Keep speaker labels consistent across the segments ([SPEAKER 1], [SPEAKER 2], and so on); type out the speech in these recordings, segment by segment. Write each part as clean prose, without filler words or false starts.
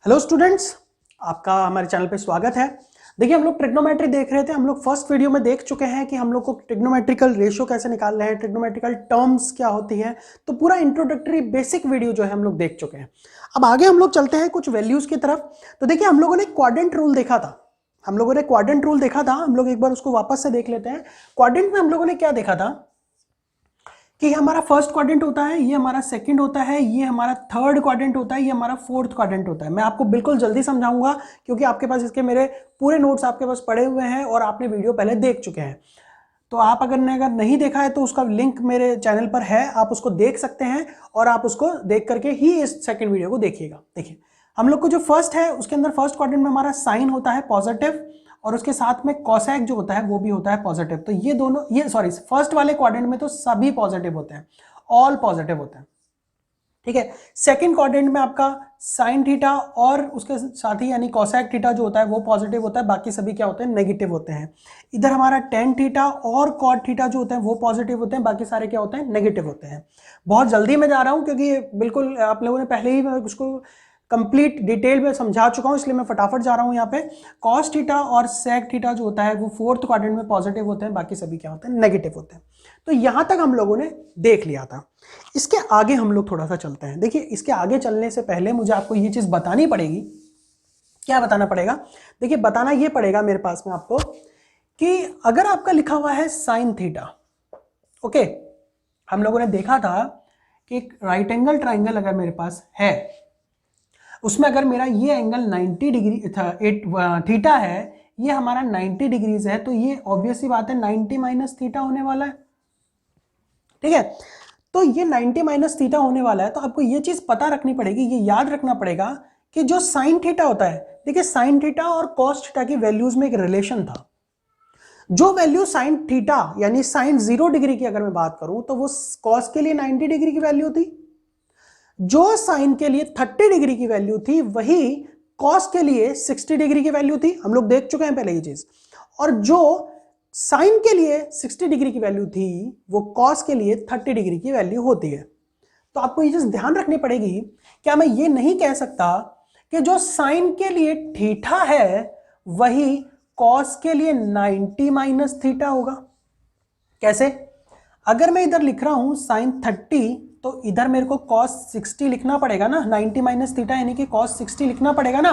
[SPEAKER 1] Hello students, आपका हमारे channel पे स्वागत है। देखिए, हम लोग ट्रिग्नोमेट्री देख रहे थे। हम लोग फर्स्ट वीडियो में देख चुके हैं कि हम लोग को ट्रिग्नोमेट्रिकल रेशियो कैसे निकाल रहे हैं, ट्रिग्नोमेट्रिकल टर्म्स क्या होती है। तो पूरा इंट्रोडक्टरी बेसिक वीडियो जो है हम लोग देख चुके हैं। अब आगे हम लोग चलते हैं कुछ वैल्यूज की तरफ। तो देखिए, हम लोगों ने क्वाड्रेंट रूल देखा था। हम लोग एक बार उसको वापस से देख लेते हैं। क्वाड्रेंट में हम लोगों ने क्या देखा था कि ये हमारा फर्स्ट क्वाड्रेंट होता है, ये हमारा सेकंड होता है, ये हमारा थर्ड क्वाड्रेंट होता है, ये हमारा फोर्थ क्वाड्रेंट होता है। मैं आपको बिल्कुल जल्दी समझाऊंगा क्योंकि आपके पास इसके मेरे पूरे नोट्स आपके पास पड़े हुए हैं और आपने वीडियो पहले देख चुके हैं। तो आप अगर नहीं देखा है तो उसका लिंक मेरे चैनल पर है, आप उसको देख सकते हैं और आप उसको देख करके ही इस सेकंड वीडियो को देखिएगा। देखिए, हम लोग को जो फर्स्ट है उसके अंदर फर्स्ट क्वाड्रेंट में हमारा साइन होता है पॉजिटिव और उसके साथ में कॉसेक जो होता है वो भी होता है पॉजिटिव। तो ये दोनों, फर्स्ट वाले क्वाड्रेंट में तो सभी पॉजिटिव होते हैं, ऑल पॉजिटिव होते हैं। ठीक है। सेकंड क्वाड्रेंट में आपका साइन थीटा और उसके साथ ही यानी कॉसेक थीटा जो होता है वो पॉजिटिव होता है, बाकी सभी क्या होते हैं, नेगेटिव होते हैं। इधर हमारा टेन थीटा और कॉट थीटा जो होते हैं वो पॉजिटिव होते हैं, बाकी सारे क्या होते हैं, नेगेटिव होते हैं। बहुत जल्दी में जा रहा हूं क्योंकि बिल्कुल आप लोगों ने पहले ही उसको कंप्लीट डिटेल में समझा चुका हूं, इसलिए मैं फटाफट जा रहा हूं। यहाँ पे कॉस थीटा और सेक थीटा जो होता है वो फोर्थ क्वाड्रेंट में पॉजिटिव होते हैं, बाकी सभी क्या होते हैं, नेगेटिव होते हैं। तो यहां तक हम लोगों ने देख लिया था। इसके आगे हम लोग थोड़ा सा चलते हैं। देखिए, इसके आगे चलने से पहले मुझे आपको ये चीज बतानी पड़ेगी। क्या बताना पड़ेगा? देखिए, बताना ये पड़ेगा मेरे पास में आपको कि अगर आपका लिखा हुआ है साइन थीटा, ओके, हम लोगों ने देखा था कि एक राइट एंगल ट्राइंगल अगर मेरे पास है, उसमें अगर मेरा ये एंगल 90 डिग्री थीटा है, ये हमारा 90 डिग्रीज है, तो ये ऑब्वियस सी बात है 90 माइनस थीटा होने वाला है। ठीक है। तो ये 90 माइनस थीटा होने वाला है, तो आपको ये चीज पता रखनी पड़ेगी, ये याद रखना पड़ेगा कि जो साइन थीटा होता है, देखिए साइन थीटा और कॉस थीटा की वैल्यूज में एक रिलेशन था। जो वैल्यू साइन थीटा यानी साइन 0 डिग्री की अगर मैं बात करूं तो वो कॉस के लिए 90 डिग्री की वैल्यू थी। जो साइन के लिए 30 डिग्री की वैल्यू थी वही कॉस के लिए 60 डिग्री की वैल्यू थी। हम लोग देख चुके हैं पहले ये चीज। और जो साइन के लिए 60 डिग्री की वैल्यू थी वो कॉस के लिए 30 डिग्री की वैल्यू होती है। तो आपको ये चीज ध्यान रखनी पड़ेगी। क्या मैं ये नहीं कह सकता कि जो साइन के लिए थीटा है वही कॉस के लिए 90 माइनस थीटा होगा? कैसे? अगर मैं इधर लिख रहा हूं साइन 30 तो इधर मेरे को कॉस 60 लिखना पड़ेगा ना, 90 माइनस थीटा यानी कि कॉस 60 लिखना पड़ेगा ना।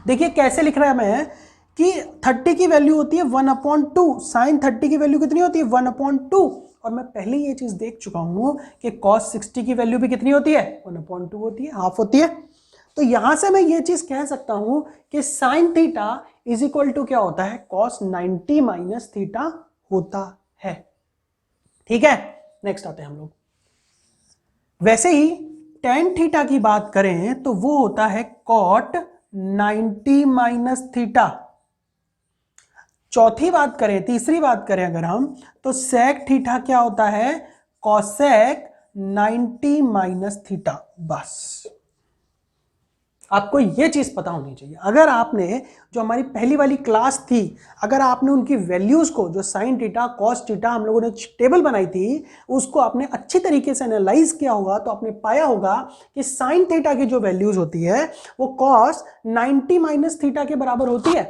[SPEAKER 1] देखिए कैसे लिख रहा है मैं कि 30 की वैल्यू होती है 1/2, साइन 30 की वैल्यू कितनी होती है 1/2, और मैं पहले ये चीज देख चुका हूं कि cos 60 की वैल्यू भी कितनी होती है 1/2 होती है, हाफ होती है। तो यहां से मैं ये चीज कह सकता हूं कि sine theta is equal to क्या होता है, cos 90 माइनस थीटा होता है। ठीक है। नेक्स्ट आते हैं हम लोग। वैसे ही tan थीटा की बात करें तो वो होता है cot 90 माइनस थीटा। तीसरी बात करें अगर हम, तो सेक थीटा क्या होता है, कॉसेक 90 माइनस थीटा। बस आपको यह चीज पता होनी चाहिए। अगर आपने जो हमारी पहली वाली क्लास थी, अगर आपने उनकी वैल्यूज को, जो साइन थीटा कॉस थीटा हम लोगों ने टेबल बनाई थी, उसको आपने अच्छी तरीके से एनालाइज किया होगा तो आपने पाया होगा कि साइन थीटा की जो वैल्यूज होती है वो कॉस 90 माइनस थीटा के बराबर होती है।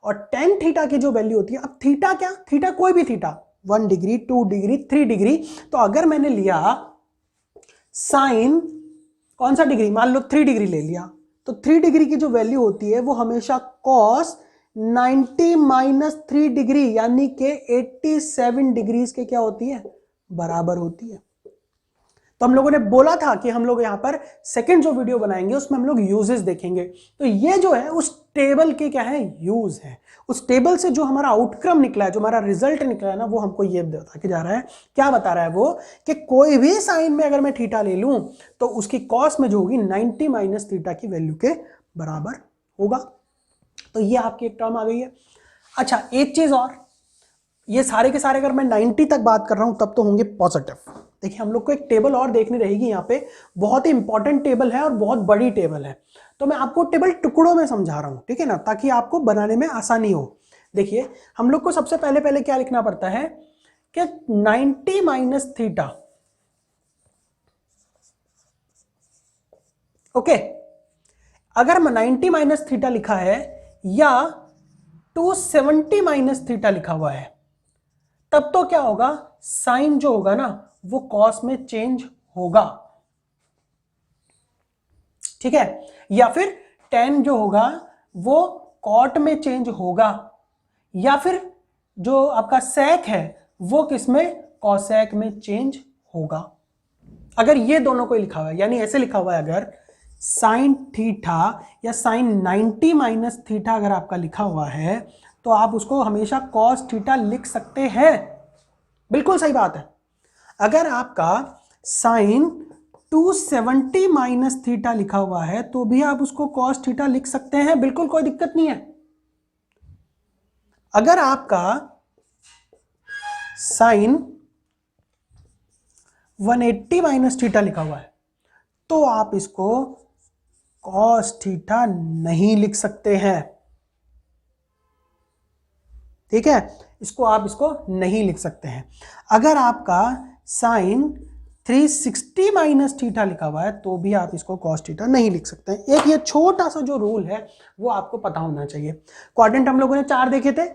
[SPEAKER 1] और टेन थीटा की जो वैल्यू होती है, अब थीटा क्या, थीटा कोई भी थीटा, 1 डिग्री 2 डिग्री 3 डिग्री, तो अगर मैंने लिया साइन कौन सा डिग्री, मान लो 3 डिग्री ले लिया, तो 3 डिग्री की जो वैल्यू होती है वो हमेशा कॉस 90 माइनस 3 डिग्री यानी कि 87 डिग्रीज के क्या होती है, बराबर होती है। तो हम लोगों ने बोला था कि हम लोग यहां पर सेकंड जो वीडियो बनाएंगे उसमें हम लोग यूजेस देखेंगे। तो ये जो है उस टेबल के क्या है, यूज है। उस टेबल से जो हमारा आउटकम निकला है, जो हमारा रिजल्ट निकला है ना, वो हमको ये बता के जा रहा है। क्या बता रहा है वो, कि कोई भी साइन में अगर मैं थीटा ले लूं तो उसकी कॉस में जो होगी 90 माइनस थीटा की वैल्यू के बराबर होगा। तो ये आपकी एक टर्म आ गई है। अच्छा, एक चीज और, ये सारे के सारे अगर मैं 90 तक बात कर रहा हूं तब तो होंगे पॉजिटिव। देखिए, हम लोग को एक टेबल और देखनी रहेगी यहाँ पे, बहुत ही इंपॉर्टेंट टेबल है और बहुत बड़ी टेबल है। तो मैं आपको टेबल टुकड़ों में समझा रहा हूं, ठीक है ना, ताकि आपको बनाने में आसानी हो। देखिए, हम लोग को सबसे पहले पहले क्या लिखना पड़ता है कि 90 माइनस थीटा, ओके, अगर 90 माइनस थीटा लिखा है या 270 माइनस थीटा लिखा हुआ है, तब तो क्या होगा, साइन जो होगा ना वो कॉस में चेंज होगा, ठीक है, या फिर टेन जो होगा वो कॉट में चेंज होगा, या फिर जो आपका सेक है वो किसमें, कॉसेक में चेंज होगा। अगर ये दोनों को लिखा हुआ है, यानी ऐसे लिखा हुआ है, अगर साइन थीटा या साइन 90 माइनस थीटा अगर आपका लिखा हुआ है तो आप उसको हमेशा कॉस थीटा लिख सकते हैं, बिल्कुल सही बात है। अगर आपका साइन 270 माइनस थीटा लिखा हुआ है तो भी आप उसको कॉस थीटा लिख सकते हैं, बिल्कुल कोई दिक्कत नहीं है। अगर आपका साइन 180 माइनस थीटा लिखा हुआ है तो आप इसको कॉस थीटा नहीं लिख सकते हैं, ठीक है, इसको नहीं लिख सकते हैं। अगर आपका साइन 360 माइनस थीटा लिखा हुआ है तो भी आप इसको कॉस थीटा नहीं लिख सकते हैं। एक ये छोटा सा जो रूल है वो आपको पता होना चाहिए। क्वाड्रेंट हम लोगों ने 4 देखे थे,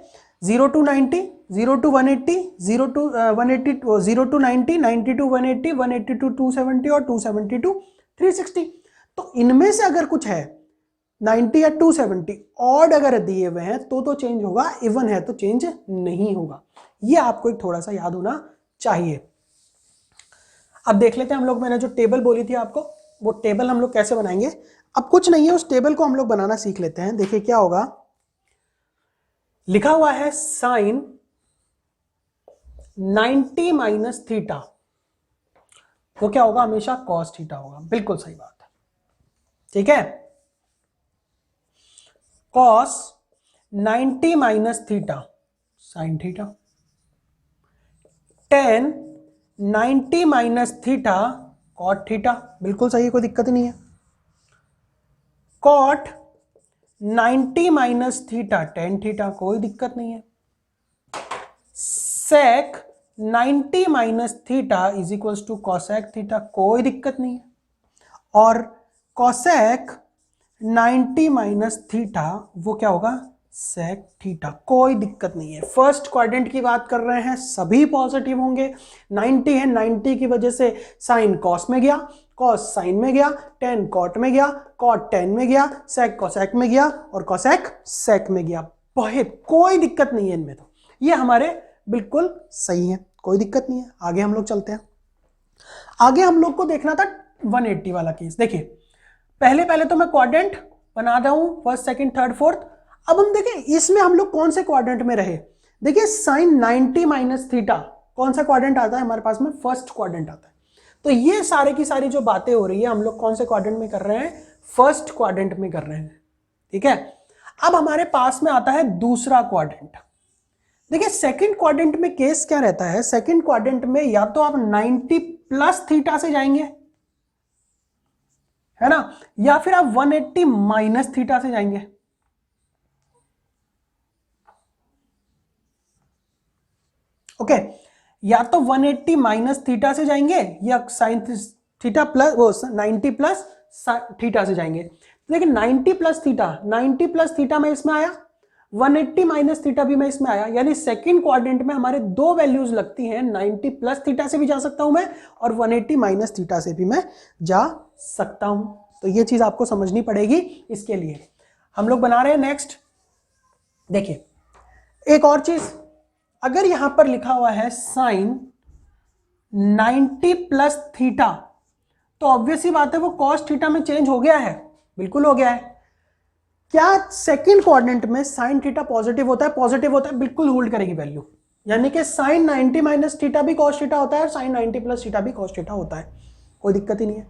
[SPEAKER 1] 0 to 90, 0 to 180, 0 to 180, 0 to 90, 90 to 180, 180 to 270 और 270 to 360। तो इनमें से अगर कुछ है 90 या 270 ऑड अगर दिए हुए हैं तो चेंज होगा, इवन है तो चेंज नहीं होगा। ये आपको एक थोड़ा सा याद होना चाहिए। अब देख लेते हैं हम लोग, मैंने जो टेबल बोली थी आपको, वो टेबल हम लोग कैसे बनाएंगे। अब कुछ नहीं है, उस टेबल को हम लोग बनाना सीख लेते हैं। देखिए क्या होगा, लिखा हुआ है साइन 90 माइनस थीटा, वो क्या होगा, हमेशा कॉस थीटा होगा, बिल्कुल सही बात है, ठीक है। Cos 90 minus theta sine theta, tan 90 minus theta cot theta, बिल्कुल सही है, कोई दिक्कत नहीं है। Cot 90 minus theta tan theta, कोई दिक्कत नहीं है। Sec 90 minus theta is equals to cosec theta, कोई दिक्कत नहीं है। और कॉसेक 90 माइनस थीटा वो क्या होगा, सेक थीटा, कोई दिक्कत नहीं है। फर्स्ट क्वाड्रेंट की बात कर रहे हैं, सभी पॉजिटिव होंगे। 90 है, 90 की वजह से साइन कॉस में गया, कॉस साइन में गया, टेन कॉट में गया, कॉट टेन में गया, सेक कॉसेक में गया और कॉसेक सेक में गया। बहुत कोई दिक्कत नहीं है इनमें, तो ये हमारे बिल्कुल सही है, कोई दिक्कत नहीं है। आगे हम लोग चलते हैं। आगे हम लोग को देखना था 180 वाला केस। देखिए पहले तो मैं क्वाड्रेंट बना रहा हूं, फर्स्ट सेकंड थर्ड फोर्थ। अब हम देखें इसमें हम लोग कौन से क्वाड्रेंट में रहे। देखिए साइन 90 माइनस थीटा कौन सा क्वाड्रेंट आता है हमारे पास में, फर्स्ट क्वाड्रेंट आता है। तो ये सारे की सारी जो बातें हो रही है हम लोग कौन से क्वाड्रेंट में कर रहे हैं, फर्स्ट क्वाड्रेंट में कर रहे हैं, ठीक है। अब हमारे पास में आता है दूसरा क्वाड्रेंट। देखिए सेकंड क्वाड्रेंट में केस क्या रहता है, सेकंड क्वाड्रेंट में या तो आप 90 प्लस थीटा से जाएंगे, है ना, या फिर आप 180 माइनस थीटा से जाएंगे। ओके, या तो 180 माइनस थीटा से जाएंगे या साइन थीटा प्लस वो 90 प्लस थीटा से जाएंगे। देखिए 90 प्लस थीटा, 90 प्लस थीटा में इसमें आया, 180 माइनस थीटा भी मैं इसमें आया, यानी सेकंड क्वाड्रेंट में हमारे दो वैल्यूज लगती हैं। 90 प्लस थीटा से भी जा सकता हूं मैं और 180 माइनस थीटा से भी मैं जा सकता हूं। तो ये चीज आपको समझनी पड़ेगी। इसके लिए हम लोग बना रहे हैं नेक्स्ट। देखिए एक और चीज, अगर यहां पर लिखा हुआ है साइन 90 प्लस थीटा तो ऑब्वियस ही बात है वो कॉस थीटा में चेंज हो गया है, बिल्कुल हो गया है। क्या सेकंड क्वाड्रेंट में साइन थीटा पॉजिटिव होता है, पॉजिटिव होता है, बिल्कुल होल्ड करेगी वैल्यू, यानी कि साइन 90 माइनस थीटा भी कॉस थीटा होता है और साइन 90 प्लस थीटा भी कॉस थीटा होता है, कोई दिक्कत ही नहीं है।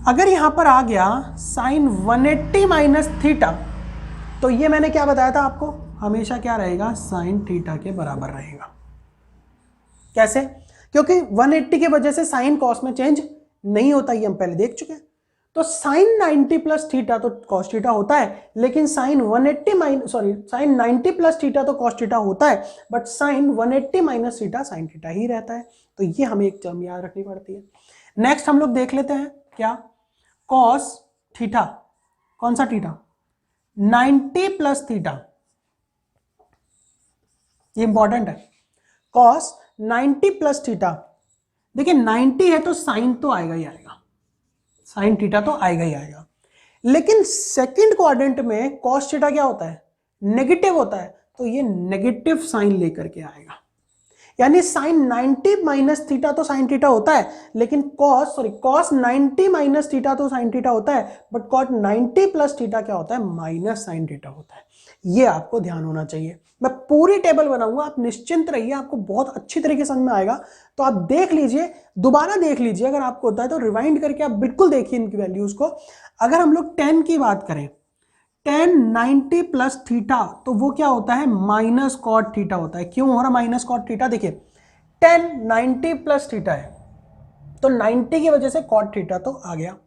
[SPEAKER 1] अगर यहां पर आ गया साइन 180 माइनस थीटा तो ये मैंने क्या बताया था आपको, हमेशा क्या रहेगा, साइन थीटा के बराबर रहेगा। कैसे, क्योंकि 180 की वजह से साइन कॉस में चेंज नहीं होता, ये हम पहले देख चुके हैं। तो साइन 90 प्लस थीटा तो कॉस थीटा होता है, लेकिन साइन 90 प्लस थीटा तो कॉस थीटा होता है, but sine 180 minus theta sine theta ही रहता है। तो ये हमें एक टर्म याद रखनी पड़ती है। नेक्स्ट हम लोग देख लेते हैं क्या, कॉस थीटा कौन सा थीटा, 90 प्लस थीटा, ये इंपॉर्टेंट है, कॉस 90 प्लस थीटा। देखिए 90 है तो साइन तो आएगा ही आएगा, साइन थीटा तो आएगा ही आएगा, लेकिन सेकंड क्वाड्रेंट में कॉस थीटा क्या होता है, नेगेटिव होता है, तो ये नेगेटिव साइन लेकर के आएगा। यानी साइन 90 माइनस थीटा तो साइन थीटा होता है, लेकिन कॉस 90 माइनस थीटा तो साइन थीटा होता है, बट कॉट 90 प्लस थीटा क्या होता है, माइनस साइन थीटा होता है। ये आपको ध्यान होना चाहिए। मैं पूरी टेबल बनाऊंगा, आप निश्चिंत रहिए, आपको बहुत अच्छी तरीके से समझ में आएगा। तो आप देख लीजिए, दोबारा देख लीजिए, अगर आपको होता है तो रिवाइंड करके आप बिल्कुल देखिए इनकी वैल्यूज को। अगर हम लोग 10 की बात करें, 10 90 प्लस थीटा, तो वो क्या होता है, माइनस कॉट थीटा होता है। क्यों हो रहा माइनस कॉट थीटा, देखिए 10 90 प्लस थीटा है, तो 90 की वजह से कॉट थीटा तो आ गया,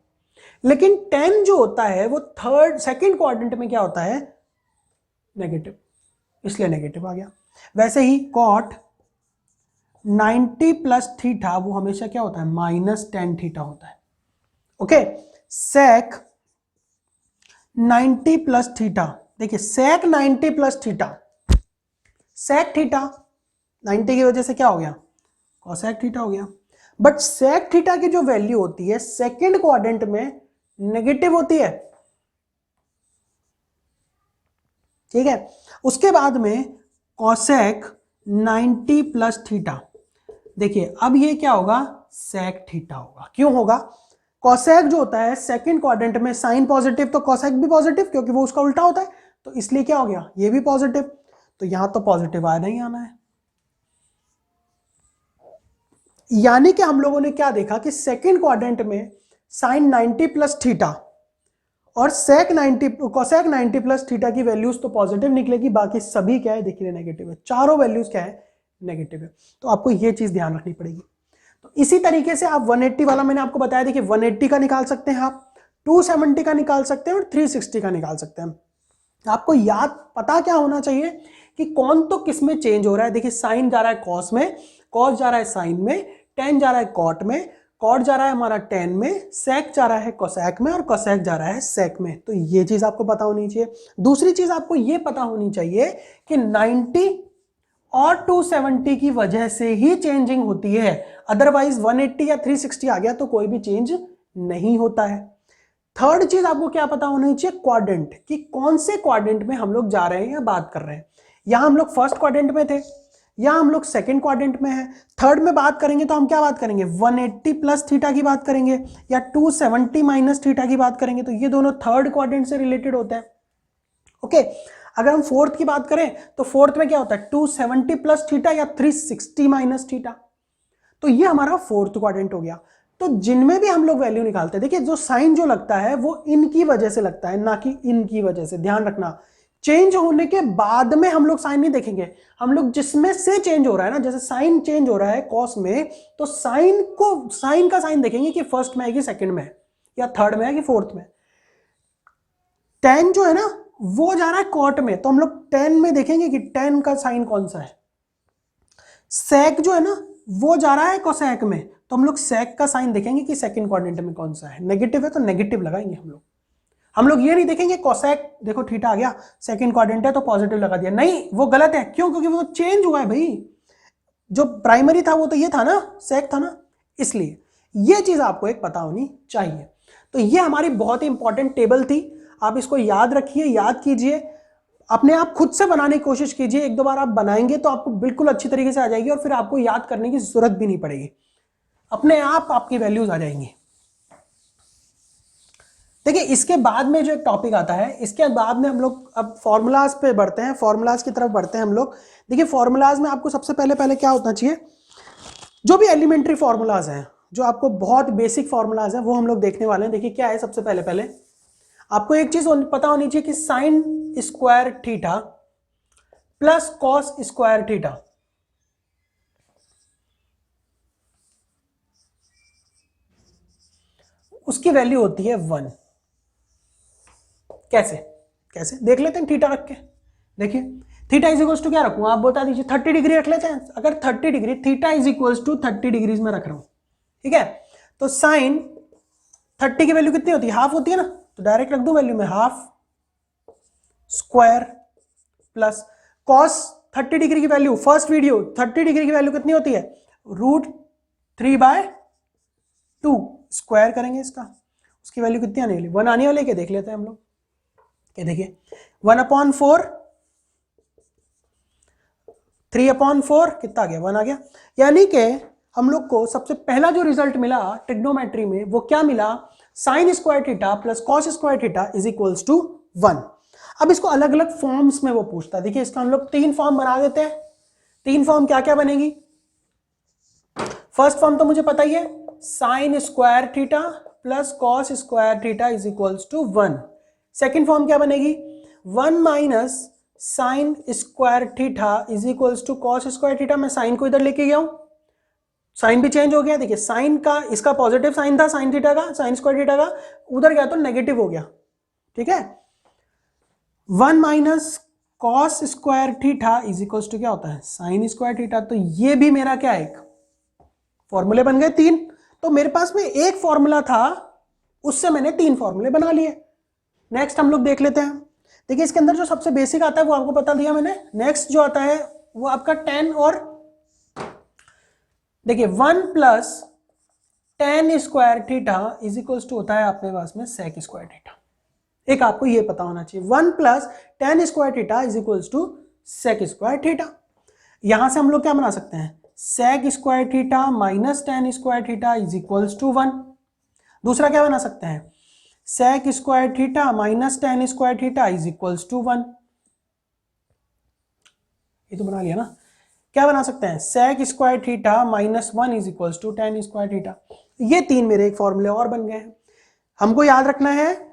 [SPEAKER 1] लेकिन 10 जो होता है वो सेकंड क्वाड्रेंट में क्या होता है, नेगेटिव, इसलिए नेगेटिव आ गया। वैसे ही कॉट 90 प्लस थीटा वो हमेशा क्या होता है, माइनस 10 थीटा होता है। ओके, सेक 90 प्लस थीटा, देखिए सेक 90 प्लस थीटा, सेक थीटा 90 की वजह से क्या हो गया, कोसेक थीटा हो गया। बट सेक थीटा की जो वैल्यू होती है सेकंड क्वाड्रेंट में नेगेटिव होती है, ठीक है। उसके बाद में कोसेक 90 प्लस थीटा, देखिए अब ये क्या होगा, सेक थीटा होगा। क्यों होगा, कोसेक जो होता है सेकंड क्वाड्रेंट में साइन पॉजिटिव, तो कोसेक भी पॉजिटिव, क्योंकि वो उसका उल्टा होता है, तो इसलिए क्या हो गया, ये भी पॉजिटिव, तो यहां तो पॉजिटिव आना ही आना है। यानी कि हम लोगों ने क्या देखा कि सेकंड क्वाड्रेंट में साइन 90 प्लस थीटा और कोसेक 90 प्लस थीटा की वैल्यूज तो पॉजिटिव निकलेगी, बाकी सभी क्या है, देखिए नेगेटिव है, चारों वैल्यूज क्या है, नेगेटिव है। तो आपको ये चीज ध्यान रखनी पड़ेगी। तो इसी तरीके से आप 180 वाला मैंने आपको बताया, देखिए 180 का निकाल सकते हैं आप, 270 का निकाल सकते हैं और 360 का निकाल सकते हैं। आपको याद पता क्या होना चाहिए कि कौन तो किस में चेंज हो रहा है। देखिए साइन जा रहा है कॉस में, कॉस जा रहा है साइन में, टेन जा रहा है कॉट में, कॉट जा रहा है हमारा टेन में, सेक जा रहा है कोसेक में और कोसेक जा रहा है सेक में। तो ये चीज आपको पता होनी चाहिए। दूसरी चीज आपको ये पता होनी चाहिए कि 90 और 270 की वजह से ही चेंजिंग होती है, अदरवाइज 180 या 360 आ गया तो कोई भी चेंज नहीं होता है। थर्ड चीज आपको क्या पता होनी चाहिए, क्वाड्रेंट, कि कौन से क्वाड्रेंट में हम लोग जा रहे हैं या बात कर रहे हैं। यहां हम लोग फर्स्ट क्वाड्रेंट में थे, यहां हम लोग सेकंड क्वाड्रेंट में है। थर्ड में बात करेंगे तो हम क्या बात करेंगे, 180 प्लस थीटा की बात करेंगे या 270 माइनस थीटा की बात करेंगे, तो ये दोनों थर्ड क्वाड्रेंट से रिलेटेड होते हैं। ओके, अगर हम फोर्थ की बात करें तो फोर्थ में क्या होता है, 270 प्लस थीटा या 360 माइनस थीटा, तो ये हमारा फोर्थ क्वाड्रेंट हो गया। तो जिनमें भी हम लोग वैल्यू निकालते हैं, देखिए जो साइन जो लगता है वो इनकी वजह से लगता है, ना कि इनकी वजह से। ध्यान रखना, चेंज होने के बाद में हम लोग साइन नहीं देखेंगे, हम लोग जिसमें से चेंज हो रहा है ना, जैसे साइन चेंज हो रहा है कॉस में, तो साइन का साइन देखेंगे कि फर्स्ट में है कि सेकंड में है या थर्ड में है कि फोर्थ में। टेन जो है ना वो जा रहा है कॉट में, तो हम लोग 10 में देखेंगे कि 10 का साइन कौन सा है। सेक जो है ना वो जा रहा है कोसेक में, तो हम लोग सेक का साइन देखेंगे कि सेकंड क्वाड्रेंट में कौन सा है। नेगेटिव है तो नेगेटिव लगाएंगे हम लोग ये नहीं देखेंगे कोसेक, देखो थीटा आ गया सेकंड क्वाड्रेंट है तो पॉजिटिव लगा दिया, नहीं वो गलत है। क्यों, क्योंकि वो चेंज हुआ है भाई, जो प्राइमरी था वो तो ये था ना, सेक था ना, इसलिए ये चीज आपको एक पता होनी चाहिए। तो ये हमारी बहुत ही इंपॉर्टेंट टेबल थी, आप इसको याद रखिए, याद कीजिए, अपने आप खुद से बनाने की कोशिश कीजिए। एक दो बार आप बनाएंगे तो आपको बिल्कुल अच्छी तरीके से आ जाएगी और फिर आपको याद करने की जरूरत भी नहीं पड़ेगी, अपने आप आपकी वैल्यूज आ जाएंगी। देखिए इसके बाद में जो एक टॉपिक आता है, इसके बाद में हम लोग अब फॉर्मूलाज पे बढ़ते हैं, फॉर्मूलाज की तरफ बढ़ते हैं हम लोग। देखिए फॉर्मूलाज में आपको सबसे पहले क्या होना चाहिए, जो भी एलिमेंट्री फॉर्मूलाज हैं, जो आपको बहुत बेसिक फॉर्मूलाज हैं, वो हम लोग देखने वाले हैं। देखिए क्या है, सबसे पहले आपको एक चीज पता होनी चाहिए कि sign square theta plus cos square theta, उसकी वैल्यू होती है 1। कैसे देख लेते हैं, थीटा रख के। देखिए थीटा इज इक्वल टू क्या रखूं, आप बता दीजिए, 30 डिग्री रख लेते हैं। अगर 30 degree, theta is equal to 30 degrees में रख रहा हूं, ठीक है, तो साइन 30 की वैल्यू कितनी होती है, हाफ होती है ना, तो डायरेक्ट रख दो वैल्यू में, half square plus cos 30 degree की वैल्यू, फर्स्ट वीडियो 30 डिग्री की वैल्यू कितनी होती है, √3/2 स्क्वायर करेंगे इसका, उसकी वैल्यू कितनी आने वाली, 1 आने वाली, क्या देख लेते हैं हम लोग, क्या देखिए 1/4, 3/4 कितना आ गया, 1 आ गया। यानी कि हम लोग को सबसे पहला जो रिजल्ट मिला ट्रिग्नोमेट्री में वो क्या मिला, sine square theta plus cos square theta is equals to 1। अब इसको अलग अलग फॉर्म्स में वो पूछता है, देखिए इसका हम लोग 3 फॉर्म बना देते हैं। 3 फॉर्म क्या क्या बनेगी, फर्स्ट फॉर्म तो मुझे पता ही है, sine square theta plus cos square theta is equals to 1। Second form क्या बनेगी, 1 minus sine square theta is equals to cos square theta. मैं साइन को इधर लेके गया हूं, साइन भी चेंज हो गया, देखिए साइन का, इसका पॉजिटिव साइन था साइन थीटा का, साइन स्क्वायर थीटा का, उधर गया तो नेगेटिव हो गया, ठीक है। 1 minus cos square theta is equals to क्या होता है, साइन स्क्वायर थीटा। तो ये भी मेरा क्या है, एक फॉर्मूले बन गए 3। तो मेरे पास में एक फॉर्मूला था, उससे मैंने 3 फॉर्मूले बना लिए। नेक्स्ट हम लोग देख लेते हैं, देखिए इसके अंदर जो सबसे बेसिक आता है वो आपको बता दिया मैंने। नेक्स्ट जो आता है वो आपका tan, और देखिए 1 plus tan square theta is equals to होता है अपने पास में सेक स्क्वायर थीटा। एक आपको ये पता होना चाहिए, 1 plus tan square theta is equals to sec square theta. यहां से हम लोग क्या बना सकते हैं, sec square theta minus tan square theta is equals to 1। दूसरा क्या बना सकते हैं, sec square theta minus tan square theta is equals to 1। ये तो बना लिया ना। क्या बना सकते हैं, sec square theta minus 1 is equals to tan square theta. ये 3 मेरे एक फॉर्मूले और बन गए हैं। हमको याद रखना है,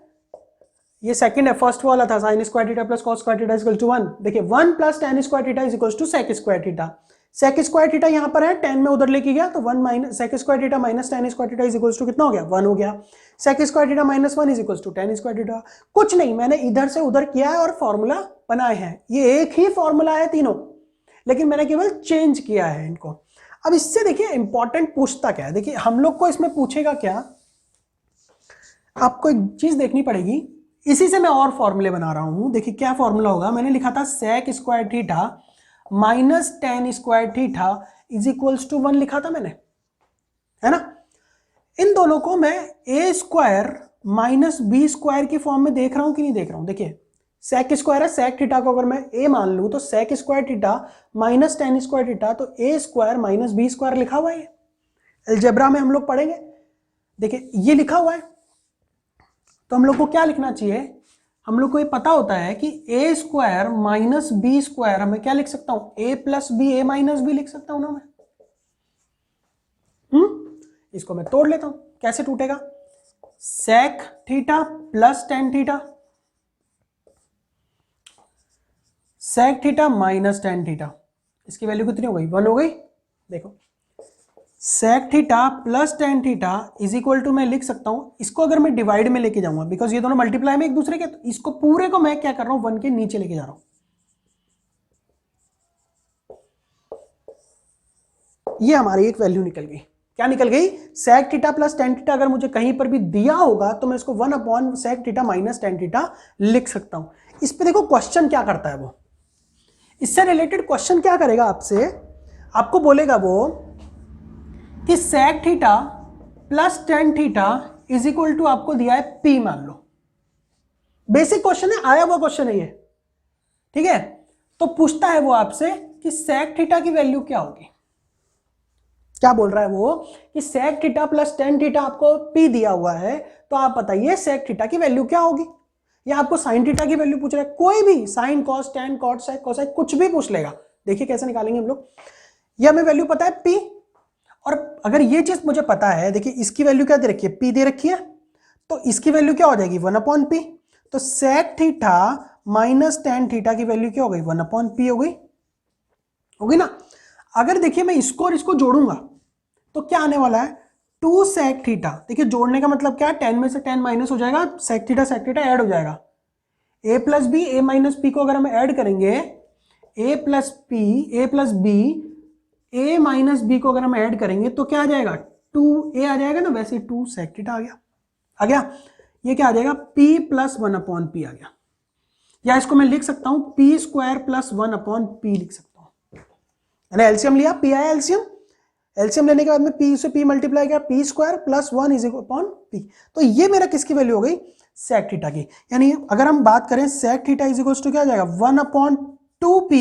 [SPEAKER 1] ये सेकंड है, फर्स्ट वाला था sine square theta plus cos square theta is equal to 1। देखिए 1 plus tan square theta is equal to sec square theta. Sec square theta यहां पर है, tan में उधर लेके गया तो 1 minus sec square theta minus tan square theta is equal to कितना हो गया, 1 हो गया। Sec square theta minus 1 is equal to tan square theta. कुछ नहीं, मैंने इधर से उधर किया है और फॉर्मूला बनाए हैं। ये एक ही फॉर्मूला है तीनों, लेकिन मैंने केवल चेंज किया है इनको। अब इससे देखिए इंपॉर्टेंट पूछता क्या है, देखिए हम लोग को इसमें पूछेगा क्या, आपको एक चीज देखनी पड़ेगी। इसी से मैं और फॉर्मूले बना रहा हूं, देखिए क्या फॉर्मूला होगा, मैंने लिखा था sec square theta minus tan square theta is equals to 1 लिखा था मैंने, है ना। इन दोनों को मैं a square minus B square की फॉर्म में देख रहा हूं कि नहीं देख रहा हूं। देखिए सेक स्क्वायर है, सेक थीटा को अगर मैं a मान लूं तो sec square theta minus tan square theta, तो a square minus B square लिखा हुआ है, अलजेब्रा में हम लोग पढ़ेंगे। देखिए ये लिखा हुआ है, तो हम लोग को क्या लिखना चाहिए, हम लोग को ये पता होता है कि a square minus B square, हमें क्या लिख सकता हूं, a plus B, a minus B लिख सकता हूं ना मैं। इसको मैं तोड़ लेता हूं, कैसे टूटेगा, sec theta plus tan theta, sec theta minus tan theta, इसकी वैल्यू कितनी हो गई, 1 हो गई। देखो sec theta plus tan theta is equal to, मैं लिख सकता हूं, इसको अगर मैं डिवाइड में लेके जाऊंगा, बिकॉज ये दोनों मल्टीप्लाई में एक दूसरे के, तो इसको पूरे को मैं क्या कर रहा हूं, 1 के नीचे लेके जा रहा हूं। ये हमारी एक वैल्यू निकल गई, क्या निकल गई, sec theta plus tan theta अगर मुझे कहीं पर भी दिया होगा तो मैं इसको 1 upon sec theta minus tan theta लिख सकता हूं। इस पे देखो क्वेश्चन क्या करता है, वो इससे रिलेटेड क्वेश्चन क्या करेगा आपसे, आपको बोलेगा वो कि sec theta plus tan theta is equal to, आपको दिया है p मान लो। बेसिक क्वेश्चन है, आया हुआ क्वेश्चन है ये, ठीक है। तो पूछता है वो आपसे कि सेक थीटा की वैल्यू क्या होगी। क्या बोल रहा है वो कि sec theta plus tan theta आपको p दिया हुआ है, तो आप बताइए सेक थीटा की वैल्यू क्या होगी। या आपको साइन थीटा की वैल्यू पूछ रहा है, कोई भी sine cos tan cot sec cosine कुछ भी पूछ लेगा। देखिए कैसे निकालेंगे हम लोग, ये हमें वैल्यू पता है p, और अगर ये चीज मुझे पता है, देखिए इसकी वैल्यू क्या दे रखी है, p दे रखी है, तो इसकी वैल्यू क्या हो जाएगी 1 अपॉन p। तो sec theta minus tan theta की वैल्यू क्या हो गई, 1 अपॉन p हो गई ना। अगर देखिए मैं इसको और इसको जोड़ूंगा तो क्या आने वाला है, 2 सेक थीटा। देखिए जोड़ने का मतलब क्या है, 10 में से 10 माइनस हो जाएगा, सेक थीटा ऐड हो जाएगा। a plus B, A minus P को अगर हम ऐड करेंगे, a plus B, a minus B को अगर हम ऐड करेंगे तो क्या आ जाएगा, 2a आ जाएगा ना। वैसे 2 सेक थीटा आ गया। ये क्या आ जाएगा, p प्लस 1/p आ गया, या इसको मैं लिख सकता हूं p स्क्वायर प्लस 1/p लिख सकता हूं। मैंने एलसीएम लिया, p आया एलसीएम, एलसीएम लेने के बाद में p से p मल्टीप्लाई किया, p square plus 1 is equal upon p। तो ये मेरा किसकी वैल्यू हो गई, सेक थीटा की। यानी अगर हम बात करें sec theta is equal to क्या आ जाएगा, 1/2p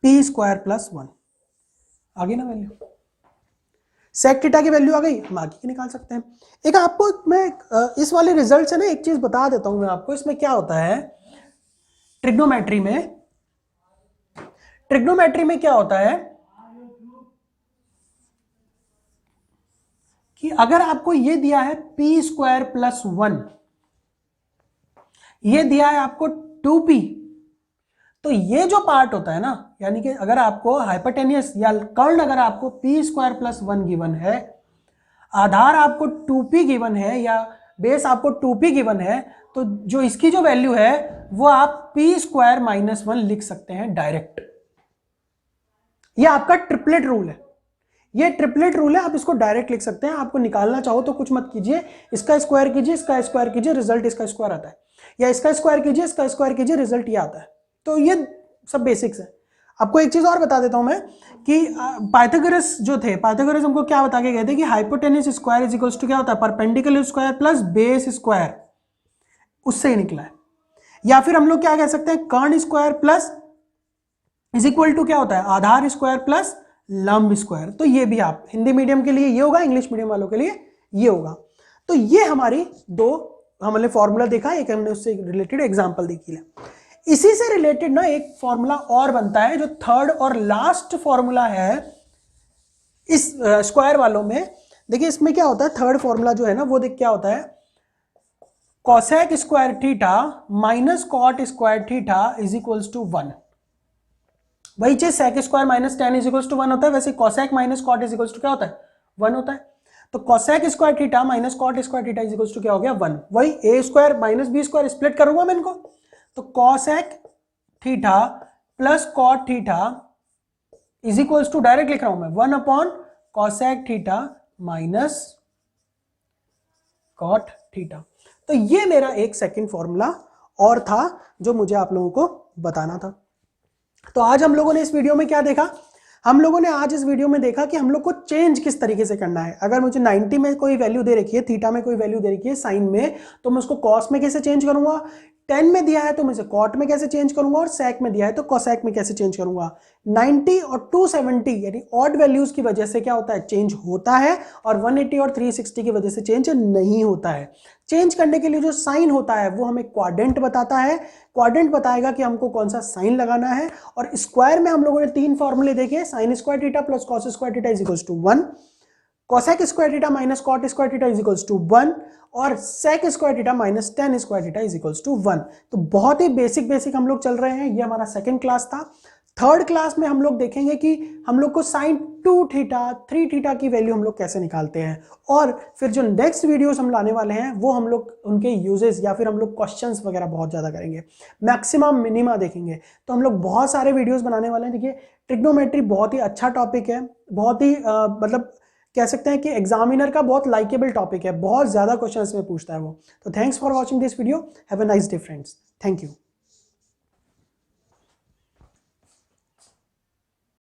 [SPEAKER 1] p स्क्वायर प्लस 1। आ गई ना वैल्यू, सेक थीटा की वैल्यू आ गई, हम आगे की निकाल सकते हैं। एक आपको मैं इस वाले रिजल्ट से ना एक चीज बता देता हूं मैं आपको, इसमें क्या होता है ट्रिग्नोमेट्री में क्या होता है कि अगर आपको ये दिया है p स्क्वायर प्लस 1, ये दिया है आपको 2p, तो ये जो पार्ट होता है ना, यानी कि अगर आपको हाइपोटेनियस या कर्ण अगर आपको p स्क्वायर प्लस 1 गिवन है, आधार आपको 2p गिवन है या बेस आपको 2p गिवन है, तो जो इसकी जो वैल्यू है वो आप p स्क्वायर माइनस 1 लिख सकते हैं डायरेक्ट। ये आपका ट्रिपलेट रूल है, ये ट्रिपलेट रूल है, आप इसको डायरेक्ट लिख सकते हैं। आपको निकालना चाहो तो कुछ मत कीजिए, इसका स्क्वायर कीजिए, इसका स्क्वायर कीजिए, रिजल्ट इसका स्क्वायर आता है, या इसका स्क्वायर कीजिए, इसका स्क्वायर कीजिए, रिजल्ट ये आता है। तो ये सब बेसिक्स है। आपको एक चीज और बता देता हूं मैं कि पाइथागोरस जो थे, पाइथागोरस हमको क्या बता के गए थे कि hypotenuse square is equals to क्या होता है, perpendicular square plus base square, उससे ही निकला है। या फिर हम लोग क्या कह सकते हैं, कर्ण square plus is equal to क्या होता है, आधार स्क्वायर प्लस लंब स्क्वायर। तो ये भी आप हिंदी मीडियम के लिए ये होगा, इंग्लिश मीडियम वालों के लिए ये होगा। तो ये हमारी दो हमने फॉर्मूला देखा, एक हमने उससे रिलेटेड एग्जांपल देखी है। इसी से रिलेटेड ना एक फॉर्मूला और बनता है जो थर्ड और लास्ट फॉर्मूला है इस स्क्वायर वालों में। देखिए इसमें क्या होता है, थर्ड फॉर्मूला जो है ना वो देख क्या होता है, cosec square theta minus cot square theta is equals to 1। वही चीज sec square minus tan is equals to 1 होता है, वैसे cosec minus cot is equals to क्या होता है, 1 होता है। तो cosec square theta minus cot square theta is equals to क्या हो गया, 1। वही A square minus B square split करूंगा मैं इनको, तो cosec theta plus cot theta is equals to direct लिख रहा हूं मैं 1 upon cosec theta minus cot theta. तो ये मेरा एक सेकंड फॉर्मूला और था जो मुझे आप लोगों को बताना था। तो आज हम लोगों ने इस वीडियो में क्या देखा, हम लोगों ने आज इस वीडियो में देखा कि हम लोग को चेंज किस तरीके से करना है। अगर मुझे 90 में कोई वैल्यू दे रखी है, थीटा में कोई वैल्यू दे रखी है साइन में, तो मैं उसको कॉस में कैसे चेंज करूंगा, 10 में दिया है तो मैं इसे कॉट में कैसे चेंज करूंगा, और सेक में दिया है तो कोसेक में कैसे चेंज करूंगा। 90 और 270 यानी ऑड वैल्यूज की वजह से क्या होता है, चेंज होता है, और 180 और 360 की वजह से चेंज नहीं होता है। चेंज करने के लिए जो साइन होता है वो हमें क्वाड्रेंट बताता है, क्वाड्रेंट बताएगा कि हमको कौन सा साइन लगाना है। और स्क्वायर में हम लोगों ने 3 फॉर्मूले देखे, sine square theta plus cos square theta is equals to 1, cosec square theta minus cot square theta is equals to 1, और sec square theta minus tan square theta is equals to 1। तो बहुत ही basic हम लोग चल रहे हैं, ये हमारा सेकंड क्लास था। थर्ड क्लास में हम लोग देखेंगे कि हम लोग को साइन 2 थीटा 3 थीटा की वैल्यू हम लोग कैसे निकालते हैं, और फिर जो नेक्स्ट वीडियोस हम लाने वाले हैं वो हम लोग उनके यूजेस या फिर हम लोग क्वेश्चंस वगैरह बहुत ज़्यादा करेंगे, मैक्सिमम मिनिमा देखेंगे। तो हम लोग बहुत सारे वीडियोस बनाने वाले हैं। देखिए ट्रिग्नोमेट्री बहुत ही अच्छा टॉपिक है, बहुत ही मतलब कह सकते हैं कि एग्जामिनर का बहुत लाइकेबल टॉपिक है, बहुत ज़्यादा क्वेश्चन इसमें पूछता है वो। तो thanks for watching this video, have a nice day friends, thank you.